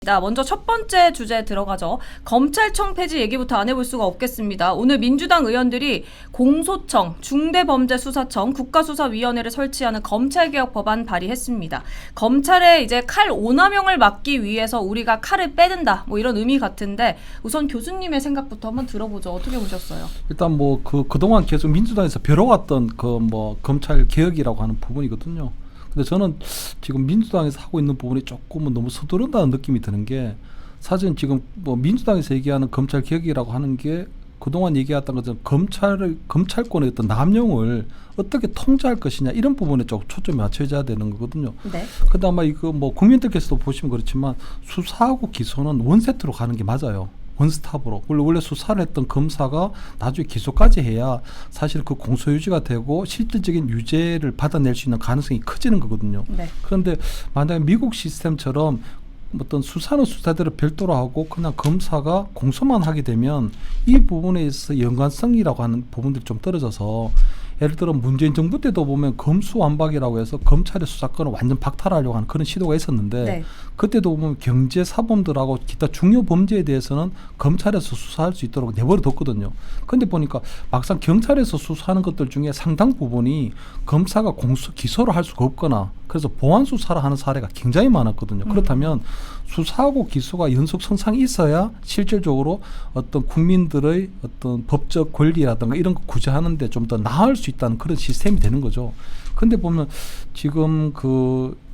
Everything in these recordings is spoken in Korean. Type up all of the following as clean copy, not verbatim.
먼저 첫 번째 주제 들어가죠. 검찰청 폐지 얘기부터 안 해볼 수가 없겠습니다. 오늘 민주당 의원들이 공소청, 중대범죄수사청, 국가수사위원회를 설치하는 검찰개혁 법안 발의했습니다. 검찰에 이제 칼 오남용을 막기 위해서 우리가 칼을 빼든다, 뭐 이런 의미 같은데 우선 교수님의 생각부터 한번 들어보죠. 어떻게 보셨어요? 일단 뭐 그동안 계속 민주당에서 벼러왔던 검찰 개혁이라고 하는 부분이거든요. 근데 저는 지금 민주당에서 하고 있는 부분이 조금은 너무 서두른다는 느낌이 드는 게, 사실 지금 뭐 민주당에서 얘기하는 검찰 개혁이라고 하는 게 그동안 얘기했던 것처럼 검찰권의 어떤 남용을 어떻게 통제할 것이냐, 이런 부분에 좀 초점이 맞춰져야 되는 거거든요. 네. 근데 아마 이거 뭐 국민들께서도 보시면 그렇지만 수사하고 기소는 원세트로 가는 게 맞아요. 원스톱으로. 원래 수사를 했던 검사가 나중에 기소까지 해야 사실 그 공소유지가 되고 실질적인 유죄를 받아낼 수 있는 가능성이 커지는 거거든요. 네. 그런데 만약에 미국 시스템처럼 어떤 수사는 수사대로 별도로 하고 그냥 검사가 공소만 하게 되면 이 부분에 있어서 연관성이라고 하는 부분들이 좀 떨어져서, 예를 들어 문재인 정부 때도 보면 검수완박이라고 해서 검찰의 수사권을 완전 박탈하려고 하는 그런 시도가 있었는데, 네. 그때도 보면 경제 사범들하고 기타 중요 범죄에 대해서는 검찰에서 수사할 수 있도록 내버려 뒀거든요. 그런데 보니까 막상 경찰에서 수사하는 것들 중에 상당 부분이 검사가 기소를 할 수가 없거나 그래서 보완 수사를 하는 사례가 굉장히 많았거든요. 그렇다면 수사하고 기소가 연속성상이 있어야 실질적으로 어떤 국민들의 어떤 법적 권리라든가 이런 거 구제하는 데 좀 더 나을 수 있다는 그런 시스템이 되는 거죠. 근데 보면 지금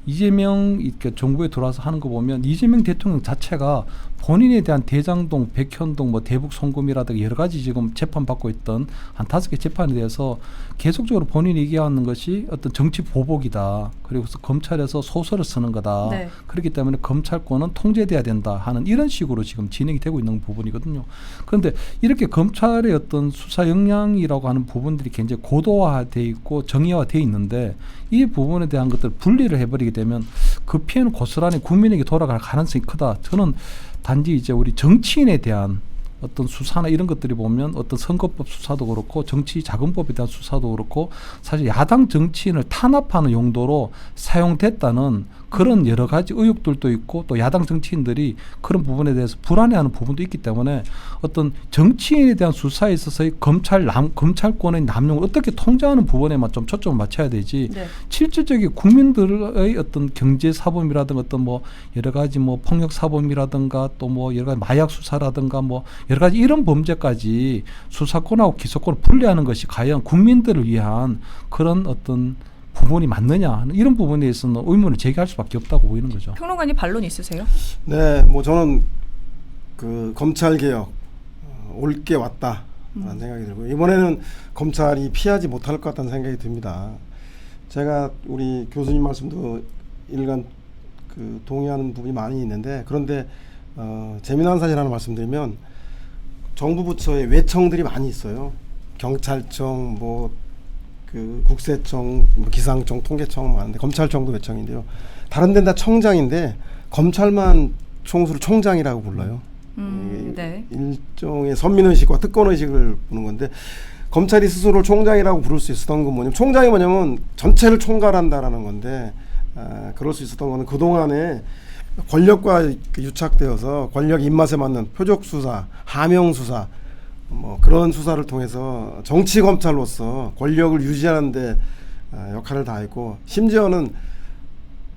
이재명 이렇게 정부에 들어와서 하는 거 보면 이재명 대통령 자체가 본인에 대한 대장동, 백현동, 뭐 대북 송금이라든가 여러 가지 지금 재판받고 있던 한 5개 재판에 대해서 계속적으로 본인이 얘기하는 것이 어떤 정치 보복이다. 그리고 검찰에서 소설을 쓰는 거다. 네. 그렇기 때문에 검찰권은 통제돼야 된다 하는 이런 식으로 지금 진행이 되고 있는 부분이거든요. 그런데 이렇게 검찰의 어떤 수사 역량이라고 하는 부분들이 굉장히 고도화되어 있고 정의화되어 있는데, 이 부분에 대한 것들을 분리를 해버리게 되면 그 피해는 고스란히 국민에게 돌아갈 가능성이 크다. 저는 단지 이제 우리 정치인에 대한 어떤 수사나 이런 것들이 보면 어떤 선거법 수사도 그렇고 정치자금법에 대한 수사도 그렇고 사실 야당 정치인을 탄압하는 용도로 사용됐다는 그런 여러 가지 의혹들도 있고, 또 야당 정치인들이 그런 부분에 대해서 불안해하는 부분도 있기 때문에 어떤 정치인에 대한 수사에 있어서의 검찰권의 남용을 어떻게 통제하는 부분에만 좀 초점을 맞춰야 되지, 네. 실질적인 국민들의 어떤 경제 사범이라든가 어떤 뭐 여러 가지 뭐 폭력 사범이라든가 또 뭐 여러 가지 마약 수사라든가 뭐 여러 가지 이런 범죄까지 수사권하고 기소권을 분리하는 것이 과연 국민들을 위한 그런 어떤 부분이 맞느냐 하는 이런 부분에 대해서는 의문을 제기할 수밖에 없다고 보이는 거죠. 평론가님 반론 있으세요? 네, 뭐 저는 그 검찰 개혁 올 게 왔다라는 생각이 들고, 이번에는 검찰이 피하지 못할 것 같다는 생각이 듭니다. 제가 우리 교수님 말씀도 일간 동의하는 부분이 많이 있는데, 그런데 재미난 사실 하나 말씀드리면 정부 부처에 외청들이 많이 있어요. 경찰청, 국세청, 기상청, 통계청 많은데 검찰청도 외청인데요. 다른 데는 다 청장인데 검찰만 총수를 총장이라고 불러요. 네. 일종의 선민의식과 특권의식을 부는 건데, 검찰이 스스로를 총장이라고 부를 수 있었던 건 뭐냐면, 총장이 뭐냐면 전체를 총괄한다라는 건데, 그럴 수 있었던 거는 그동안에 권력과 유착되어서 권력 입맛에 맞는 표적수사, 하명수사, 뭐 그런 수사를 통해서 정치 검찰로서 권력을 유지하는 데 역할을 다했고, 심지어는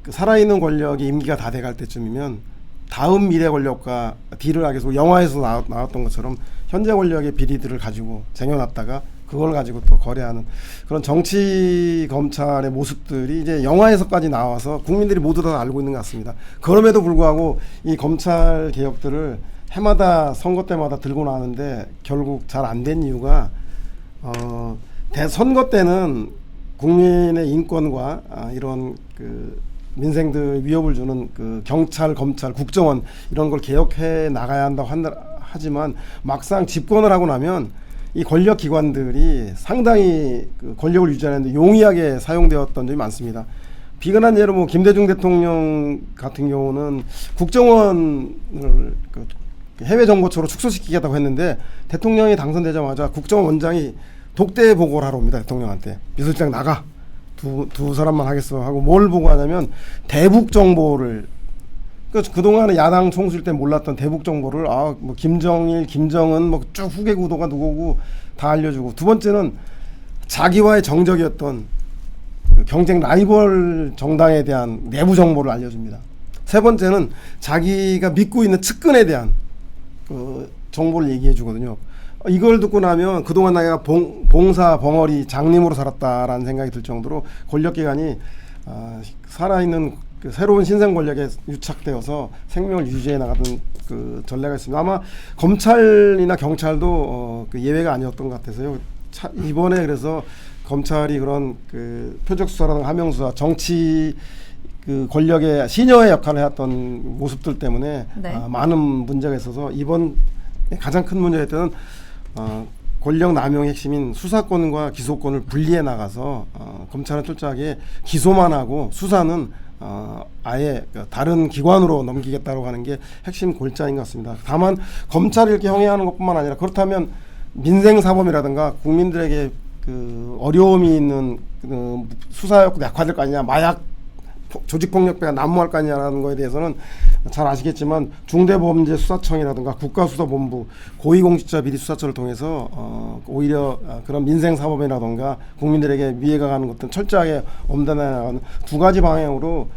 살아있는 권력이 임기가 다 돼갈 때쯤이면 다음 미래 권력과 딜을 하기 위해서 영화에서 나왔던 것처럼 현재 권력의 비리들을 가지고 쟁여놨다가 그걸 가지고 또 거래하는 그런 정치 검찰의 모습들이 이제 영화에서까지 나와서 국민들이 모두 다 알고 있는 것 같습니다. 그럼에도 불구하고 이 검찰 개혁들을 해마다 선거 때마다 들고 나왔는데 결국 잘 안 된 이유가, 대선거 때는 국민의 인권과 이런 민생들 위협을 주는 경찰, 검찰, 국정원 이런 걸 개혁해 나가야 한다고 하지만 막상 집권을 하고 나면 이 권력 기관들이 상당히 권력을 유지하는 데 용이하게 사용되었던 점이 많습니다. 비근한 예로 뭐 김대중 대통령 같은 경우는 국정원을 해외 정보처로 축소시키겠다고 했는데, 대통령이 당선되자마자 국정원장이 독대 보고를 하러 옵니다. 대통령한테 비서실장 나가, 두 사람만 하겠어 하고 뭘 보고 하냐면 대북 정보를 그동안에 야당 총수일 때 몰랐던 대북 정보를 뭐 김정일, 김정은 뭐 쭉 후계 구도가 누구고 다 알려주고, 두 번째는 자기와의 정적이었던 그 경쟁 라이벌 정당에 대한 내부 정보를 알려줍니다. 세 번째는 자기가 믿고 있는 측근에 대한 그 정보를 얘기해 주거든요. 이걸 듣고 나면 그동안 내가 봉사 벙어리 장님으로 살았다라는 생각이 들 정도로 권력기관이 살아있는 그 새로운 신생 권력에 유착되어서 생명을 유지해 나가던 그 전례가 있습니다. 아마 검찰이나 경찰도 그 예외가 아니었던 것 같아서요. 이번에 그래서 검찰이 그런 그 표적 수사라든가 하명 수사, 정치 그 권력의 시녀의 역할을 해왔던 모습들 때문에 네. 많은 문제가 있어서 이번 가장 큰 문제였던 권력 남용의 핵심인 수사권과 기소권을 분리해 나가서 검찰은 철저하게 기소만 하고 수사는 아예 다른 기관으로 넘기겠다고 하는 게 핵심 골자인 것 같습니다. 다만 검찰이 이렇게 형해하는 것뿐만 아니라, 그렇다면 민생사범이라든가 국민들에게 그 어려움이 있는 그 수사력 약화될 거 아니냐, 마약 조직폭력배가 난무할 거 아니냐라는 거에 대해서는 잘 아시겠지만 중대범죄수사청이라든가 국가수사본부, 고위공직자 비리수사처를 통해서 오히려 그런 민생사범이라든가 국민들에게 위해가 가는 것들은 철저하게 엄단해 나가는 두 가지 방향으로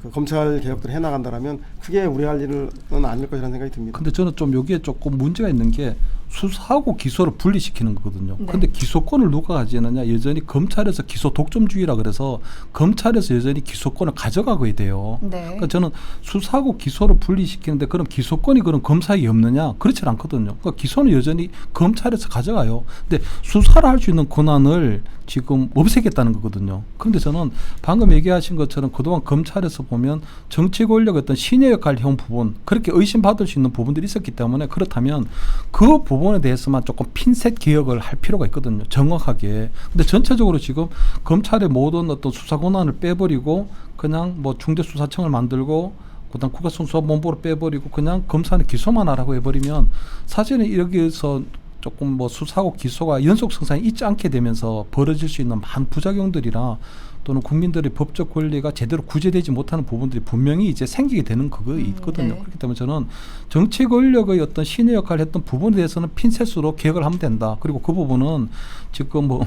그 검찰 개혁들을 해나간다라면 크게 우려할 일은 아닐 것이라는 생각이 듭니다. 근데 저는 좀 여기에 조금 문제가 있는 게 수사하고 기소를 분리시키는 거거든요. 네. 근데 기소권을 누가 가지느냐, 여전히 검찰에서 기소 독점주의라 그래서 검찰에서 여전히 기소권을 가져가고 돼요. 네. 그러니까 저는 수사하고 기소를 분리시키는데 그럼 기소권이 그럼 검사에게 없느냐? 그렇지 않거든요. 그러니까 기소는 여전히 검찰에서 가져가요. 근데 수사를 할 수 있는 권한을 지금 없애겠다는 거거든요. 그런데 저는 방금 얘기하신 것처럼 그동안 검찰에서 보면 정치 권력의 어떤 신여 역할을 해온 부분, 그렇게 의심받을 수 있는 부분들이 있었기 때문에, 그렇다면 그 부분에 대해서만 조금 핀셋 개혁을 할 필요가 있거든요. 정확하게. 근데 전체적으로 지금 검찰의 모든 어떤 수사 권한을 빼버리고 그냥 뭐 중대수사청을 만들고 그다음 국가수사본부를 빼버리고 그냥 검사는 기소만 하라고 해버리면 사실은 여기에서 조금 뭐 수사하고 기소가 연속 성상이 있지 않게 되면서 벌어질 수 있는 많은 부작용들이나 또는 국민들의 법적 권리가 제대로 구제되지 못하는 부분들이 분명히 이제 생기게 되는 그거 있거든요. 네. 그렇기 때문에 저는 정치 권력의 어떤 신의 역할을 했던 부분에 대해서는 핀셋으로 개혁을 하면 된다. 그리고 그 부분은 지금 뭐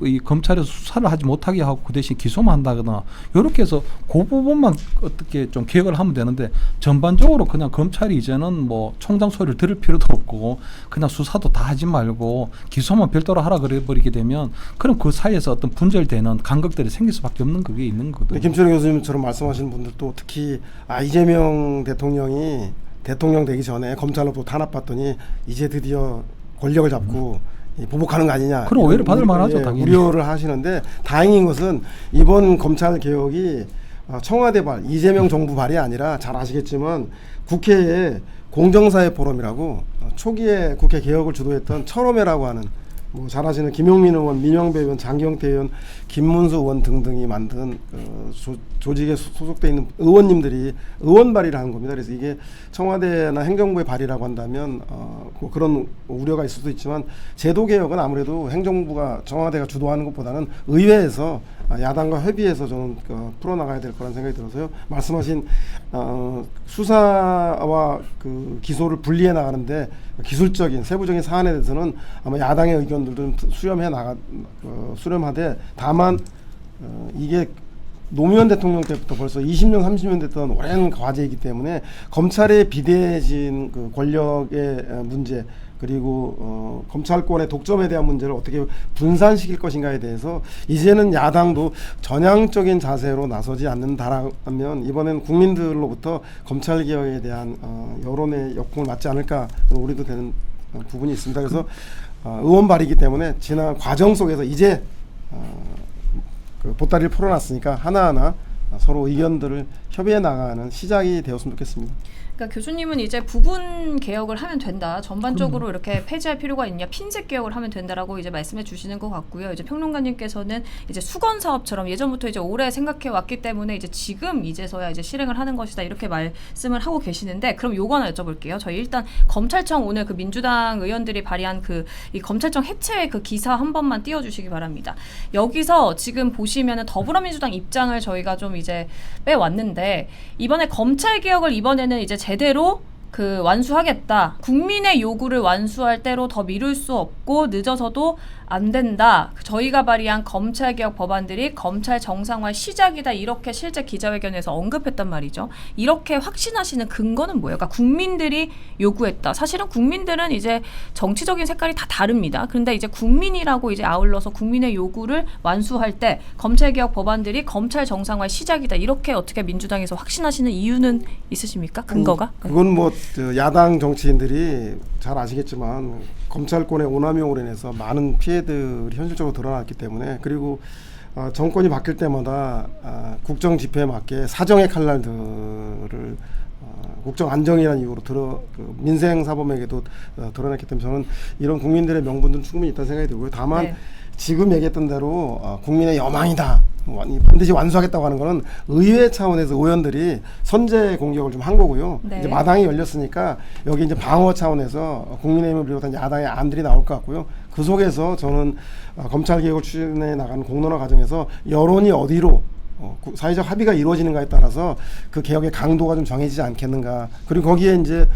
이 검찰에서 수사를 하지 못하게 하고 그 대신 기소만 한다거나 이렇게 해서 그 부분만 어떻게 좀 개혁을 하면 되는데, 전반적으로 그냥 검찰이 이제는 뭐 총장 소리를 들을 필요도 없고 그냥 수사도 다 하지 말고 기소만 별도로 하라 그래 버리게 되면, 그럼 그 사이에서 어떤 분절되는 간극들이 생길 수밖에 없는 그게 있는 거거든요. 김철영 교수님처럼 말씀하시는 분들도 특히 이재명 대통령이 대통령 되기 전에 검찰로 또 탄압받더니 이제 드디어 권력을 잡고 보복하는 거 아니냐, 그런 오해를 받을 만하죠, 당연히. 우려를 하시는데, 다행인 것은 이번 검찰 개혁이 청와대 발, 이재명 정부 발이 아니라 잘 아시겠지만 국회에 공정사회 포럼이라고 초기에 국회 개혁을 주도했던 철험회라고 하는, 뭐 잘 아시는 김용민 의원, 민영배 의원, 장경태 의원, 김문수 의원 등등이 만든 조직에 소속돼 있는 의원님들이 의원 발의를 한 겁니다. 그래서 이게 청와대나 행정부의 발의라고 한다면 뭐 그런 우려가 있을 수도 있지만, 제도 개혁은 아무래도 행정부가 청와대가 주도하는 것보다는 의회에서 야당과 협의해서 저는 풀어나가야 될 거라는 생각이 들어서요. 말씀하신 수사와 그 기소를 분리해 나가는데 기술적인 세부적인 사안에 대해서는 아마 야당의 의견들도 수렴하되, 다만 이게 노무현 대통령 때부터 벌써 20년, 30년 됐던 오랜 과제이기 때문에 검찰에 비대해진 그 권력의 문제, 그리고 검찰권의 독점에 대한 문제를 어떻게 분산시킬 것인가에 대해서 이제는 야당도 전향적인 자세로 나서지 않는다라면 이번엔 국민들로부터 검찰 개혁에 대한 여론의 역풍을 맞지 않을까 그런 우려도 되는 부분이 있습니다. 그래서 의원 발의이기 때문에 지난 과정 속에서 이제 그 보따리를 풀어놨으니까 하나하나 서로 의견들을 협의해 나가는 시작이 되었으면 좋겠습니다. 그러니까 교수님은 이제 부분 개혁을 하면 된다. 전반적으로 이렇게 폐지할 필요가 있냐. 핀셋 개혁을 하면 된다라고 이제 말씀해 주시는 것 같고요. 이제 평론가님께서는 이제 수건 사업처럼 예전부터 이제 오래 생각해 왔기 때문에 이제 지금 이제서야 이제 실행을 하는 것이다. 이렇게 말씀을 하고 계시는데 그럼 요거 하나 여쭤볼게요. 저희 일단 검찰청 오늘 그 민주당 의원들이 발의한 그 이 검찰청 해체 그 기사 한 번만 띄워주시기 바랍니다. 여기서 지금 보시면은 더불어민주당 입장을 저희가 좀 이제 빼왔는데 이번에 검찰 개혁을 이번에는 이제 제대로 그 완수하겠다. 국민의 요구를 완수할 때로 더 미룰 수 없고 늦어서도 안 된다. 저희가 발의한 검찰개혁 법안들이 검찰 정상화 시작이다. 이렇게 실제 기자회견에서 언급했단 말이죠. 이렇게 확신하시는 근거는 뭐예요? 그러니까 국민들이 요구했다. 사실은 국민들은 이제 정치적인 색깔이 다 다릅니다. 그런데 이제 국민이라고 이제 아울러서 국민의 요구를 완수할 때 검찰개혁 법안들이 검찰 정상화 시작이다. 이렇게 어떻게 민주당에서 확신하시는 이유는 있으십니까? 근거가? 그건 뭐 야당 정치인들이 잘 아시겠지만 검찰권의 오남용으로 인해서 많은 피해들이 현실적으로 드러났기 때문에 그리고 정권이 바뀔 때마다 국정 집회에 맞게 사정의 칼날들을 국정 안정이라는 이유로 민생 사범에게도 드러냈기 때문에 저는 이런 국민들의 명분은 충분히 있다는 생각이 들고요. 다만 네. 지금 얘기했던 대로 국민의 여망이다. 반드시 완수하겠다고 하는 거는 의회 차원에서 의원들이 선제 공격을 좀 한 거고요. 네. 이제 마당이 열렸으니까 여기 이제 방어 차원에서 국민의힘을 비롯한 야당의 안들이 나올 것 같고요. 그 속에서 저는 검찰 개혁을 추진해 나가는 공론화 과정에서 여론이 어디로 사회적 합의가 이루어지는가에 따라서 그 개혁의 강도가 좀 정해지지 않겠는가. 그리고 거기에 이제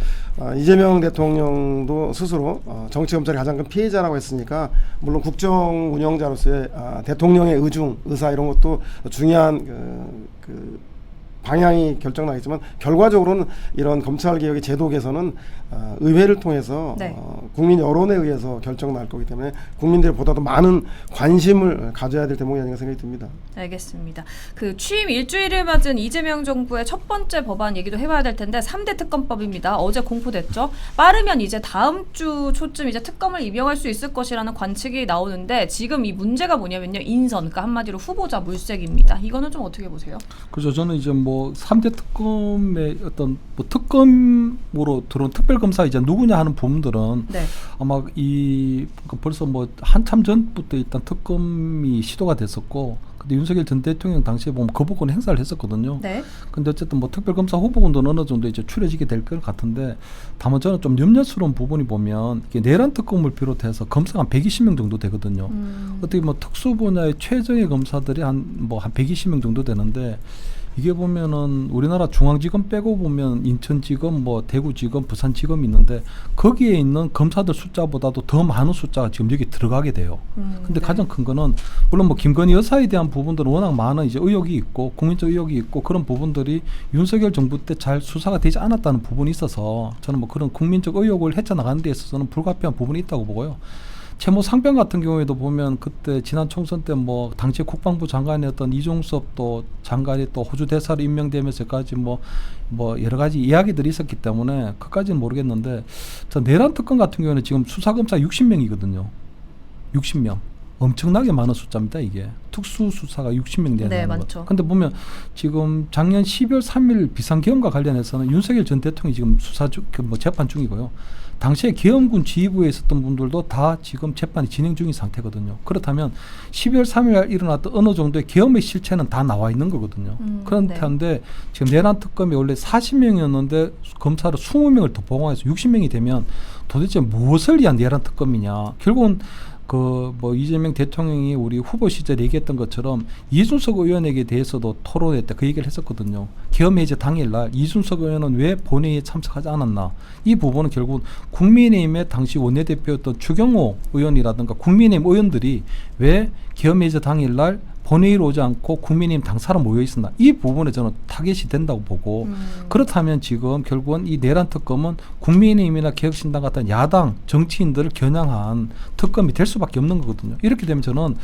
이재명 대통령도 스스로 정치 검찰의 가장 큰 피해자라고 했으니까 물론 국정 운영자로서의 대통령의 의중, 의사 이런 것도 중요한 그 방향이 결정나겠지만 결과적으로는 이런 검찰 개혁의 제도 개선은 의회를 통해서 네. 국민 여론에 의해서 결정 날 거기 때문에 국민들보다도 많은 관심을 가져야 될 대목이 아닌가 생각이 듭니다. 알겠습니다. 그 취임 일주일을 맞은 이재명 정부의 첫 번째 법안 얘기도 해봐야 될 텐데 3대 특검법입니다. 어제 공포됐죠. 빠르면 이제 다음 주 초쯤 이제 특검을 임명할 수 있을 것이라는 관측이 나오는데 지금 이 문제가 뭐냐면요. 인선, 그러니까 한마디로 후보자 물색입니다. 이거는 좀 어떻게 보세요? 그래서 저는 이제 뭐 3대 특검의 어떤 뭐 특검으로 들어온 특별검사 이제 누구냐 하는 부분들은 네. 아마 이 벌써 뭐 한참 전부터 일단 특검이 시도가 됐었고 근데 윤석열 전 대통령 당시에 보면 거부권 행사를 했었거든요. 네. 근데 어쨌든 뭐 특별검사 후보군도 어느 정도 이제 추려지게 될 것 같은데 다만 저는 좀 염려스러운 부분이 보면 이게 내란 특검을 비롯해서 검사가 한 120명 정도 되거든요. 어떻게 뭐 특수 분야의 최정예 검사들이 한 120명 정도 되는데 이게 보면은 우리나라 중앙지검 빼고 보면 인천지검, 뭐 대구지검, 부산지검이 있는데 거기에 있는 검사들 숫자보다도 더 많은 숫자가 지금 여기 들어가게 돼요. 근데 네. 가장 큰 거는 물론 뭐 김건희 여사에 대한 부분들은 워낙 많은 이제 의혹이 있고 국민적 의혹이 있고 그런 부분들이 윤석열 정부 때 잘 수사가 되지 않았다는 부분이 있어서 저는 뭐 그런 국민적 의혹을 헤쳐나가는 데 있어서는 불가피한 부분이 있다고 보고요. 최모 상병 같은 경우에도 보면 그때 지난 총선 때 뭐 당시 국방부 장관이었던 이종섭 또 장관이 또 호주 대사로 임명되면서까지 뭐 여러 가지 이야기들이 있었기 때문에 그까지는 모르겠는데 저 내란 특검 같은 경우에는 지금 수사검사 60명이거든요. 60명. 엄청나게 많은 숫자입니다. 이게 특수수사가 60명 돼야 네, 되는 많죠. 거. 근데 보면 지금 작년 12월 3일 비상계엄과 관련해서는 윤석열 전 대통령이 지금 재판 중이고요. 당시에 계엄군 지휘부에 있었던 분들도 다 지금 재판이 진행 중인 상태거든요. 그렇다면 12월 3일 일어났던 어느 정도의 계엄의 실체는 다 나와 있는 거거든요. 그런데 네. 지금 내란 특검이 원래 40명이었는데 검사를 20명을 더 보강해서 60명이 되면 도대체 무엇을 위한 내란 특검이냐. 결국은 뭐 이재명 대통령이 우리 후보 시절에 얘기했던 것처럼 이준석 의원에게 대해서도 토론회 때 그 얘기를 했었거든요. 계엄 해제 당일날 이준석 의원은 왜 본회의에 참석하지 않았나. 이 부분은 결국은 국민의힘의 당시 원내대표였던 추경호 의원이라든가 국민의힘 의원들이 왜 계엄 해제 당일날 본회의로 오지 않고 국민의힘 당사로 모여 있었나. 이 부분에 저는 타겟이 된다고 보고 그렇다면 지금 결국은 이 내란 특검은 국민의힘이나 개혁신당 같은 야당 정치인들을 겨냥한 특검이 될 수밖에 없는 거거든요. 이렇게 되면 저는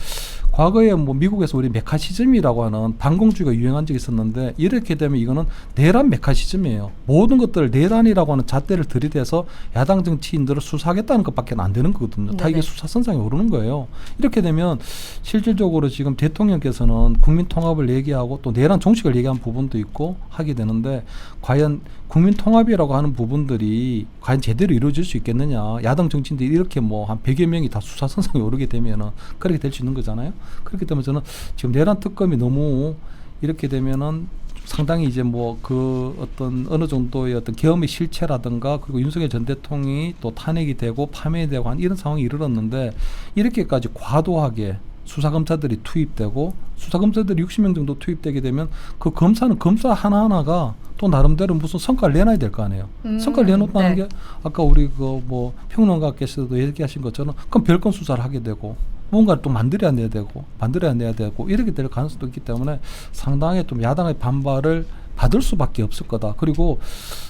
과거에 뭐 미국에서 우리 메카시즘이라고 하는 반공주의가 유행한 적이 있었는데 이렇게 되면 이거는 내란 메카시즘이에요. 모든 것들을 내란이라고 하는 잣대를 들이대서 야당 정치인들을 수사하겠다는 것밖에 안 되는 거거든요. 다 이게 네네. 수사선상에 오르는 거예요. 이렇게 되면 실질적으로 지금 대통령께서는 국민 통합을 얘기하고 또 내란 종식을 얘기한 부분도 있고 하게 되는데 과연 국민 통합이라고 하는 부분들이 과연 제대로 이루어질 수 있겠느냐. 야당 정치인들이 이렇게 뭐 한 100여 명이 다 수사선상에 오르게 되면은 그렇게 될 수 있는 거잖아요. 그렇기 때문에 저는 지금 내란 특검이 너무 이렇게 되면은 상당히 이제 뭐 그 어떤 어느 정도의 어떤 계엄의 실체라든가 그리고 윤석열 전 대통령이 또 탄핵이 되고 파면되고 한 이런 상황이 이르렀는데 이렇게까지 과도하게 수사검사들이 투입되고 수사검사들이 60명 정도 투입되게 되면 그 검사는 검사 하나하나가 또 나름대로 무슨 성과를 내놔야 될 거 아니에요. 성과를 내놓다는 네. 게 아까 우리 그 뭐 평론가께서도 얘기하신 것처럼 그럼 별건 수사를 하게 되고 뭔가를 또 만들어야 내야 되고 이렇게 될 가능성도 있기 때문에 상당히 좀 야당의 반발을 받을 수밖에 없을 거다. 그리고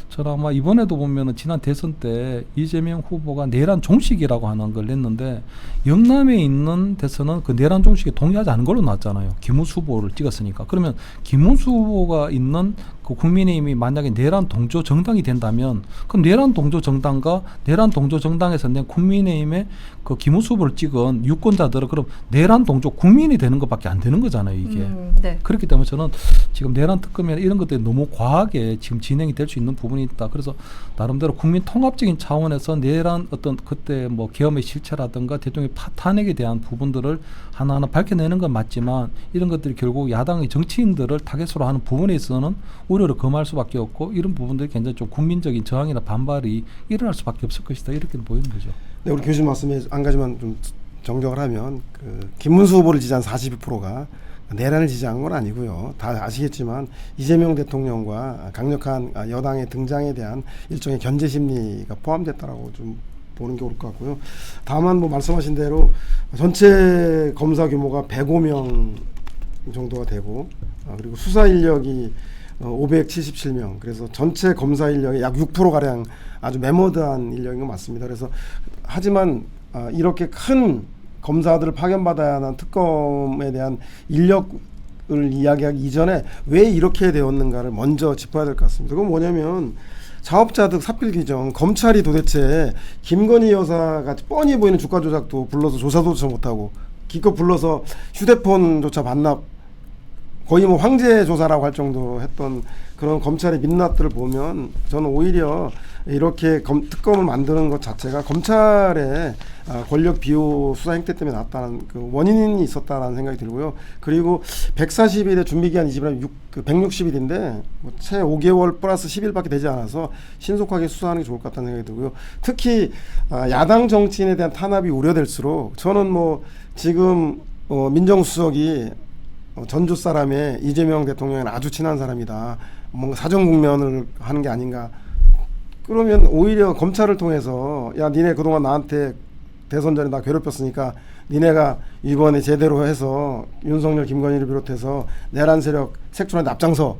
저는 아마 이번에도 보면은 지난 대선 때 이재명 후보가 내란 종식이라고 하는 걸 냈는데 영남에 있는 데서는 그 내란 종식에 동의하지 않은 걸로 나왔잖아요. 김문수 후보를 찍었으니까. 그러면 김문수 후보가 있는 그 국민의힘이 만약에 내란 동조 정당이 된다면 그럼 내란 동조 정당과 내란 동조 정당에서 낸 국민의힘의 그 김문수 후보를 찍은 유권자들은 그럼 내란 동조 국민이 되는 것밖에 안 되는 거잖아요, 이게. 네. 그렇기 때문에 저는 지금 내란 특검이나 이런 것들이 너무 과하게 지금 진행이 될 수 있는 부분이 있다. 그래서 나름대로 국민 통합적인 차원에서 내란 어떤 그때 뭐 계엄의 실체라든가 대통령의 탄핵에 대한 부분들을 하나하나 밝혀내는 건 맞지만 이런 것들이 결국 야당의 정치인들을 타겟으로 하는 부분에 있어서는 우려를 금할 수밖에 없고 이런 부분들이 굉장히 좀 국민적인 저항이나 반발이 일어날 수밖에 없을 것이다. 이렇게 보이는 거죠. 네, 우리 교수님 말씀에 한 가지만 좀 정정을 하면 그 김문수 후보를 지지한 42%가 내란을 지지한 건 아니고요. 다 아시겠지만 이재명 대통령과 강력한 여당의 등장에 대한 일종의 견제 심리가 포함됐다라고 좀 보는 게 옳을 것 같고요. 다만 뭐 말씀하신 대로 전체 검사 규모가 105명 정도가 되고 그리고 수사 인력이 577명. 그래서 전체 검사 인력의 약 6%가량 아주 매머드한 인력인 건 맞습니다. 그래서 하지만 이렇게 큰 검사들을 파견받아야 하는 특검에 대한 인력을 이야기하기 이전에 왜 이렇게 되었는가를 먼저 짚어야 될 것 같습니다. 그건 뭐냐면 자업자득 사필 규정, 검찰이 도대체 김건희 여사 같이 뻔히 보이는 주가 조작도 불러서 조사조차 못하고 기껏 불러서 휴대폰조차 반납 거의 뭐 황제 조사라고 할 정도 했던 그런 검찰의 민낯들을 보면 저는 오히려 이렇게 특검을 만드는 것 자체가 검찰의 권력 비호 수사 행태 때문에 났다는 그 원인이 있었다라는 생각이 들고요. 그리고 140일의 준비기한 이지만 160일인데 뭐 채 5개월 플러스 10일밖에 되지 않아서 신속하게 수사하는 게 좋을 것 같다는 생각이 들고요. 특히 야당 정치인에 대한 탄압이 우려될수록 저는 뭐 지금 민정수석이 전주 사람의 이재명 대통령은 아주 친한 사람이다. 뭔가 사정 국면을 하는 게 아닌가. 그러면 오히려 검찰을 통해서 야 니네 그동안 나한테 대선 전에 나 괴롭혔으니까 니네가 이번에 제대로 해서 윤석열 김건희를 비롯해서 내란 세력 색출하는 앞장서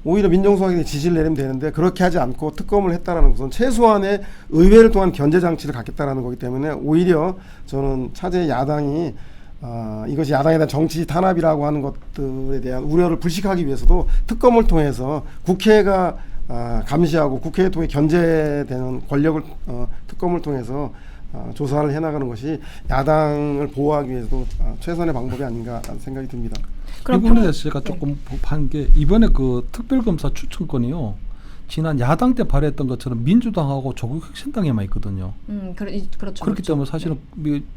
오히려 민정수석에게 지시를 내리면 되는데 그렇게 하지 않고 특검을 했다라는 것은 최소한의 의회를 통한 견제 장치를 갖겠다라는 거기 때문에 오히려 저는 차제 야당이 이것이 야당에 대한 정치 탄압이라고 하는 것들에 대한 우려를 불식하기 위해서도 특검을 통해서 국회가 감시하고 국회에 통해 견제되는 권력을 특검을 통해서 조사를 해나가는 것이 야당을 보호하기 위해서도 최선의 방법이 아닌가 생각이 듭니다. 이 부분에 대해서 제가 조금 한 게 이번에 그 특별검사 추천권이요. 지난 야당 때 발의했던 것처럼 민주당하고 조국혁신당에만 있거든요. 그렇죠. 그렇기 때문에 사실은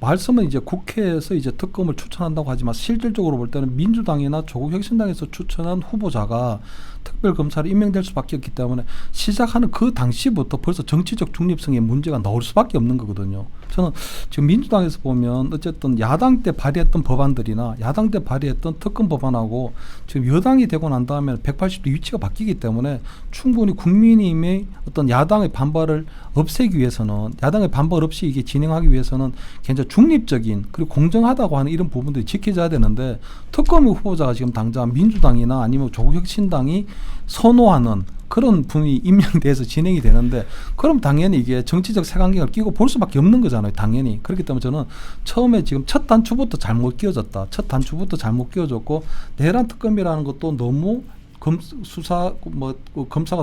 말씀은 이제 국회에서 이제 특검을 추천한다고 하지만 실질적으로 볼 때는 민주당이나 조국혁신당에서 추천한 후보자가 특별검사로 임명될 수밖에 없기 때문에 시작하는 그 당시부터 벌써 정치적 중립성에 문제가 나올 수밖에 없는 거거든요. 저는 지금 민주당에서 보면 어쨌든 야당 때 발의했던 법안들이나 야당 때 발의했던 특검 법안하고 지금 여당이 되고 난 다음에 180도 위치가 바뀌기 때문에 충분히 국민의힘의 어떤 야당의 반발을 없애기 위해서는 야당의 반발 없이 이게 진행하기 위해서는 굉장히 중립적인 그리고 공정하다고 하는 이런 부분들이 지켜져야 되는데 특검 후보자가 지금 당장 민주당이나 아니면 조국혁신당이 선호하는 그런 분이 임명돼서 진행이 되는데 그럼 당연히 이게 정치적 색안경을 끼고 볼 수밖에 없는 거잖아요. 당연히. 그렇기 때문에 저는 처음에 지금 첫 단추부터 잘못 끼워졌다. 첫 단추부터 잘못 끼워졌고 내란 특검이라는 것도 너무 검사가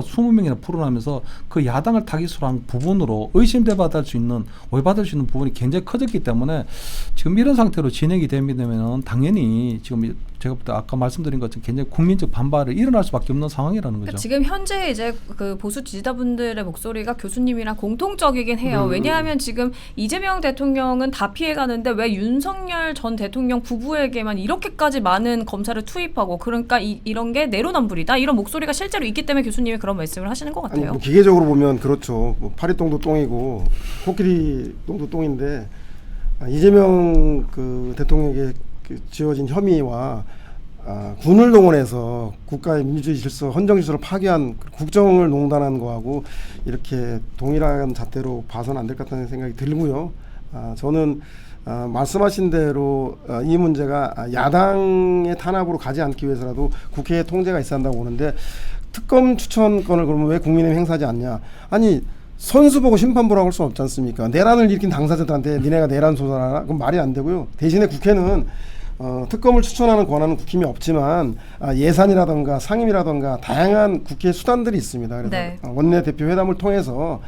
20명이나 풀어나면서 그 야당을 타깃으로 한 부분으로 의심받을 수 있는 오해받을 수 있는 부분이 굉장히 커졌기 때문에 지금 이런 상태로 진행이 되면 당연히 지금 제가 볼 때 아까 말씀드린 것처럼 굉장히 국민적 반발이 일어날 수밖에 없는 상황이라는 거죠. 그러니까 지금 현재 이제 그 보수 지지자분들의 목소리가 교수님이랑 공통적이긴 해요. 왜냐하면 지금 이재명 대통령은 다 피해가는데 왜 윤석열 전 대통령 부부에게만 이렇게까지 많은 검사를 투입하고 그러니까 이런 게 내로남불이다 이런 목소리가 실제로 있기 때문에 교수님이 그런 말씀을 하시는 것 같아요. 아니, 뭐 기계적으로 보면 그렇죠. 뭐 파리똥도 똥이고 코끼리 똥도 똥인데 이재명 그 대통령에게 그 지어진 혐의와 군을 동원해서 국가의 민주주의 질서, 헌정 질서를 파괴한 국정을 농단한 거하고 이렇게 동일한 잣대로 봐서는 안 될 것 같다는 생각이 들고요. 저는 말씀하신 대로 이 문제가 야당의 탄압으로 가지 않기 위해서라도 국회의 통제가 있어야 한다고 보는데 특검 추천권을 그러면 왜 국민의힘 행사하지 않냐? 아니 선수 보고 심판 보라고 할 수는 없지 않습니까? 내란을 일으킨 당사자들한테 니네가 내란 소설하라? 그건 말이 안 되고요. 대신에 국회는 특검을 추천하는 권한은 국힘이 없지만 예산이라든가 상임이라든가 다양한 국회 수단들이 있습니다. 그래서 네. 원내대표 회담을 통해서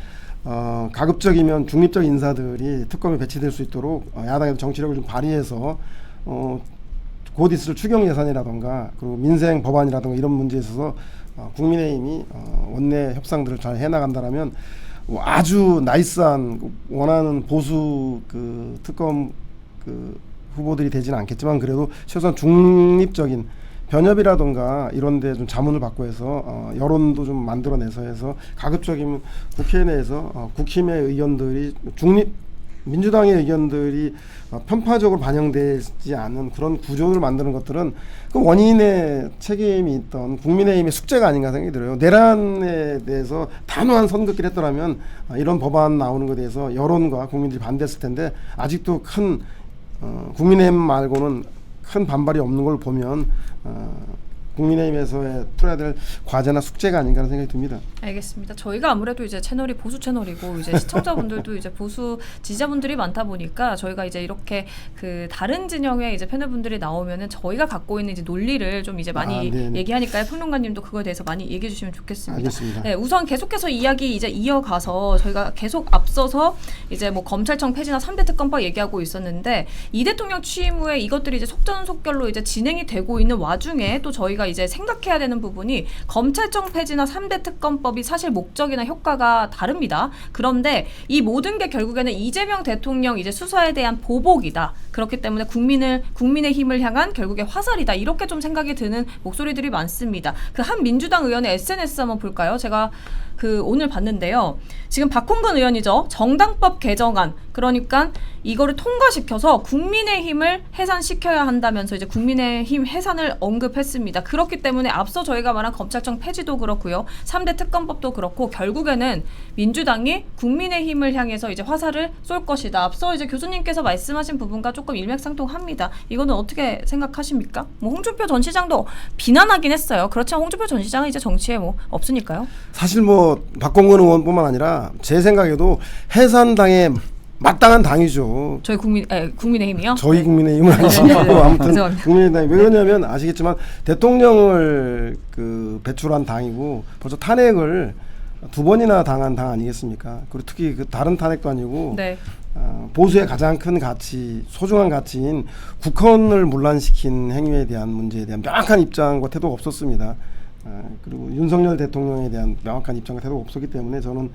가급적이면 중립적 인사들이 특검에 배치될 수 있도록 야당의 정치력을 좀 발휘해서 곧 있을 추경 예산이라든가 그리고 민생 법안이라든가 이런 문제에 있어서 국민의힘이 원내 협상들을 잘 해나간다라면 아주 나이스한 원하는 보수 그 특검 그 후보들이 되지는 않겠지만 그래도 최소한 중립적인 변협이라든가 이런 데 좀 자문을 받고 해서 여론도 좀 만들어내서 해서 가급적이면 국회 내에서 국힘의 의견들이 민주당의 의견들이 편파적으로 반영되지 않는 그런 구조를 만드는 것들은 그 원인의 책임이 있던 국민의힘의 숙제가 아닌가 생각이 들어요. 내란에 대해서 단호한 선긋기를 했더라면 이런 법안 나오는 것에 대해서 여론과 국민들이 반대했을 텐데 아직도 큰 국민의힘 말고는 큰 반발이 없는 걸 보면 국민의힘에서의 풀어야 될 과제나 숙제가 아닌가 하는 생각이 듭니다. 알겠습니다. 저희가 아무래도 이제 채널이 보수 채널이고 이제 시청자분들도 이제 보수 지지자분들이 많다 보니까 저희가 이제 이렇게 그 다른 진영의 이제 패널분들이 나오면은 저희가 갖고 있는 이제 논리를 좀 이제 많이 얘기하니까요. 평론가님도 그거에 대해서 많이 얘기해 주시면 좋겠습니다. 알겠습니다. 네, 우선 계속해서 이야기 이제 이어가서 저희가 계속 앞서서 이제 뭐 검찰청 폐지나 3대 특검법 얘기하고 있었는데 이 대통령 취임 후에 이것들이 이제 속전속결로 이제 진행이 되고 있는 와중에 또 저희가 이제 생각해야 되는 부분이 검찰청 폐지나 3대 특검법이 사실 목적이나 효과가 다릅니다. 그런데 이 모든 게 결국에는 이재명 대통령 이제 수사에 대한 보복이다. 그렇기 때문에 국민의 힘을 향한 결국에 화살이다. 이렇게 좀 생각이 드는 목소리들이 많습니다. 그 한 민주당 의원의 SNS 한번 볼까요? 제가 그 오늘 봤는데요. 지금 박홍근 의원이죠. 정당법 개정안 그러니까 이거를 통과시켜서 국민의힘을 해산시켜야 한다면서 이제 국민의힘 해산을 언급했습니다. 그렇기 때문에 앞서 저희가 말한 검찰청 폐지도 그렇고요. 3대 특검법도 그렇고 결국에는 민주당이 국민의힘을 향해서 이제 화살을 쏠 것이다. 앞서 이제 교수님께서 말씀하신 부분과 조금 일맥상통합니다. 이거는 어떻게 생각하십니까? 뭐 홍준표 전 시장도 비난하긴 했어요. 그렇지만 홍준표 전 시장은 이제 정치에 뭐 없으니까요. 사실 뭐 박홍근 의원뿐만 아니라 제 생각에도 해산당에 마땅한 당이죠. 저희 국민의힘이요? 저희 네. 국민의힘은 아니고 아무튼 죄송합니다. 국민의당이 왜 그러냐면 아시겠지만 대통령을 그 배출한 당이고 벌써 탄핵을 2번이나 당한 당 아니겠습니까? 그리고 특히 그 다른 탄핵도 아니고 네. 보수의 가장 큰 가치, 소중한 가치인 국헌을 문란시킨 행위에 대한 문제에 대한 명확한 입장과 태도가 없었습니다. 그리고 윤석열 대통령에 대한 명확한 입장과 태도가 없었기 때문에 저는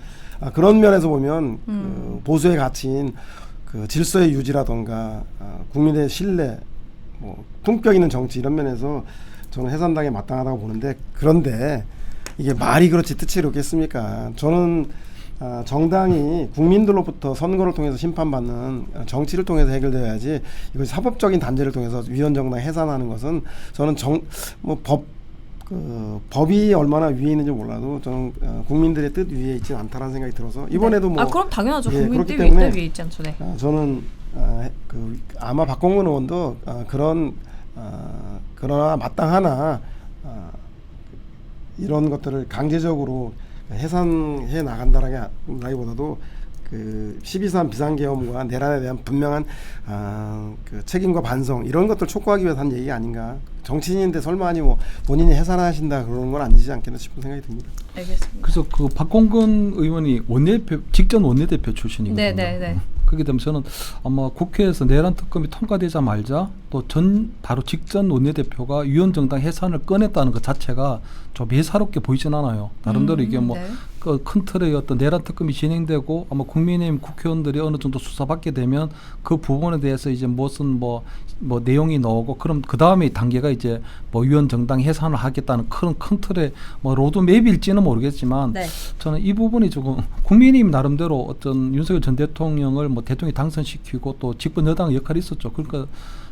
그런 면에서 보면 그 보수의 가치인 그 질서의 유지라던가 국민의 신뢰, 뭐 품격 있는 정치 이런 면에서 저는 해산당에 마땅하다고 보는데 그런데 이게 말이 그렇지 뜻이 그렇겠습니까? 저는 정당이 국민들로부터 선거를 통해서 심판받는 정치를 통해서 해결되어야지 이것이 사법적인 단죄를 통해서 위헌정당 해산하는 것은 저는 법이 얼마나 위에 있는지 몰라도 저는 국민들의 뜻 위에 있지 않다라는 생각이 들어서 이번에도 네. 뭐 그럼 당연하죠. 예, 국민 그렇기 뜻 때문에 위에 있지 않죠. 네. 저는 아마 박홍근 의원도 그러나 마땅하나 이런 것들을 강제적으로 해산해 나간다라기보다도 그 12.3 비상계엄과 내란에 대한 분명한 그 책임과 반성 이런 것들 촉구하기 위해서 한 얘기가 아닌가. 정치인인데 설마 아니 뭐 본인이 해산하신다 그러는 건 아니지 않겠나 싶은 생각이 듭니다. 알겠습니다. 그래서 그 박홍근 의원이 직전 원내대표 출신이거든요. 네네네. 그렇게 되면 저는 아마 국회에서 내란 특검이 통과되자마자 또 바로 직전 원내대표가 위원정당 해산을 꺼냈다는 것 자체가 좀 예사롭게 보이진 않아요. 나름대로 이게 뭐 네. 그 큰 틀의 어떤 내란 특검이 진행되고 아마 국민의힘 국회의원들이 어느 정도 수사받게 되면 그 부분에 대해서 이제 무슨 뭐 내용이 나오고 그럼 그 다음에 단계가 이제 뭐 위원정당 해산을 하겠다는 큰 틀의 뭐 로드맵일지는 모르겠지만 네. 저는 이 부분이 조금 국민의힘 나름대로 어떤 윤석열 전 대통령을 뭐 대통령이 당선시키고 또 집권 여당 역할이 있었죠. 그러니까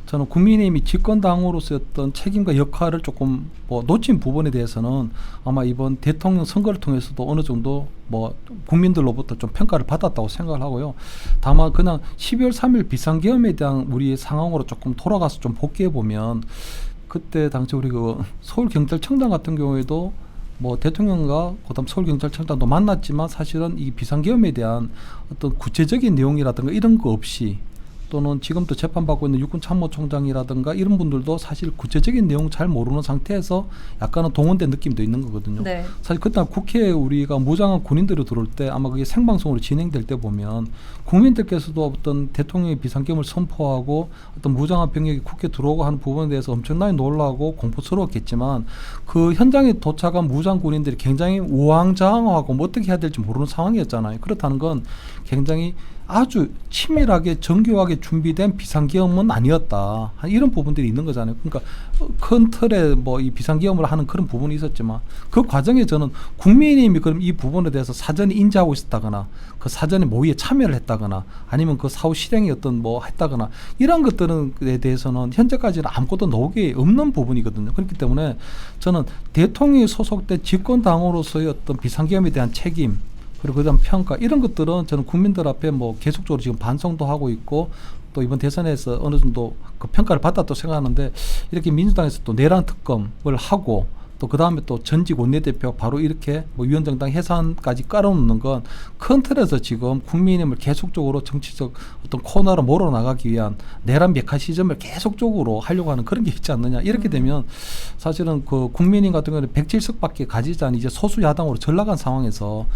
저는 국민의힘이 집권당으로서의 어떤 책임과 역할을 조금 뭐 놓친 부분에 대해서는 아마 이번 대통령 선거를 통해서도 어느 정도 뭐 국민들로부터 좀 평가를 받았다고 생각을 하고요. 다만 그냥 12월 3일 비상계엄에 대한 우리의 상황으로 조금 돌아가서 좀 복귀해 보면 그때 당시 우리 그 서울경찰청장 같은 경우에도 뭐 대통령과 그다음 서울경찰청장도 만났지만 사실은 이 비상계엄에 대한 어떤 구체적인 내용이라든가 이런 거 없이 또는 지금도 재판받고 있는 육군참모총장이라든가 이런 분들도 사실 구체적인 내용 잘 모르는 상태에서 약간은 동원된 느낌도 있는 거거든요. 네. 사실 그때 국회에 우리가 무장한 군인들이 들어올 때 아마 그게 생방송으로 진행될 때 보면 국민들께서도 어떤 대통령의 비상계엄을 선포하고 어떤 무장한 병력이 국회에 들어오고 하는 부분에 대해서 엄청나게 놀라고 공포스러웠겠지만 그 현장에 도착한 무장 군인들이 굉장히 우왕좌왕하고 뭐 어떻게 해야 될지 모르는 상황이었잖아요. 그렇다는 건 굉장히 아주 치밀하게 정교하게 준비된 비상계엄은 아니었다. 이런 부분들이 있는 거잖아요. 그러니까 큰 틀에 뭐 이 비상계엄을 하는 그런 부분이 있었지만 그 과정에 저는 국민의힘이 그럼 이 부분에 대해서 사전에 인지하고 있었다거나 그 사전에 모의에 참여를 했다거나 아니면 그 사후 실행이 어떤 뭐 했다거나 이런 것들에 대해서는 현재까지는 아무것도 나오기 없는 부분이거든요. 그렇기 때문에 저는 대통령이 소속된 집권당으로서의 어떤 비상계엄에 대한 책임 그리고 그다음 평가 이런 것들은 저는 국민들 앞에 뭐 계속적으로 지금 반성도 하고 있고 또 이번 대선에서 어느 정도 그 평가를 받았다고 생각하는데 이렇게 민주당에서 또 내란 특검을 하고 또 그다음에 또 전직 원내대표 바로 이렇게 뭐 위원정당 해산까지 깔아놓는 건 큰 틀에서 지금 국민의힘을 계속적으로 정치적 어떤 코너로 몰아나가기 위한 내란 메커니즘을 계속적으로 하려고 하는 그런 게 있지 않느냐. 이렇게 되면 사실은 그 국민의힘 같은 경우는 107석밖에 가지지 않은 이제 소수 야당으로 전락한 상황에서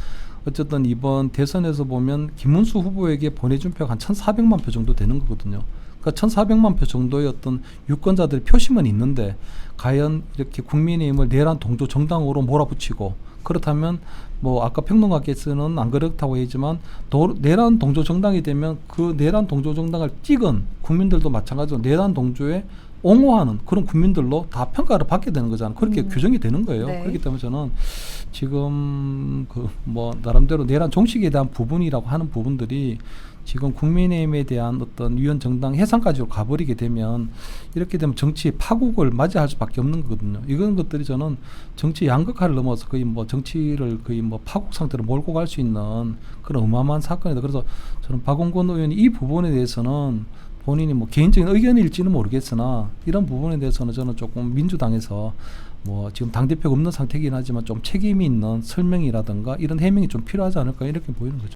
어쨌든 이번 대선에서 보면 김문수 후보에게 보내준 표가 한 1,400만 표 정도 되는 거거든요. 그러니까 1,400만 표 정도의 어떤 유권자들의 표심은 있는데 과연 이렇게 국민의힘을 내란 동조 정당으로 몰아붙이고 그렇다면 뭐 아까 평론가께서는 안 그렇다고 했지만 내란 동조 정당이 되면 그 내란 동조 정당을 찍은 국민들도 마찬가지로 내란 동조에 옹호하는 그런 국민들로 다 평가를 받게 되는 거잖아요. 그렇게 규정이 되는 거예요. 네. 그렇기 때문에 저는 지금 그 뭐 나름대로 내란 종식에 대한 부분이라고 하는 부분들이 지금 국민의힘에 대한 어떤 위원정당 해산까지로 가버리게 되면 이렇게 되면 정치의 파국을 맞이할 수밖에 없는 거거든요. 이런 것들이 저는 정치 양극화를 넘어서 거의 뭐 정치를 거의 뭐 파국 상태로 몰고 갈 수 있는 그런 어마어마한 사건이다. 그래서 저는 박홍근 의원이 이 부분에 대해서는 본인이 뭐 개인적인 의견일지는 모르겠으나 이런 부분에 대해서는 저는 조금 민주당에서 뭐 지금 당대표가 없는 상태이긴 하지만 좀 책임이 있는 설명이라든가 이런 해명이 좀 필요하지 않을까 이렇게 보이는 거죠.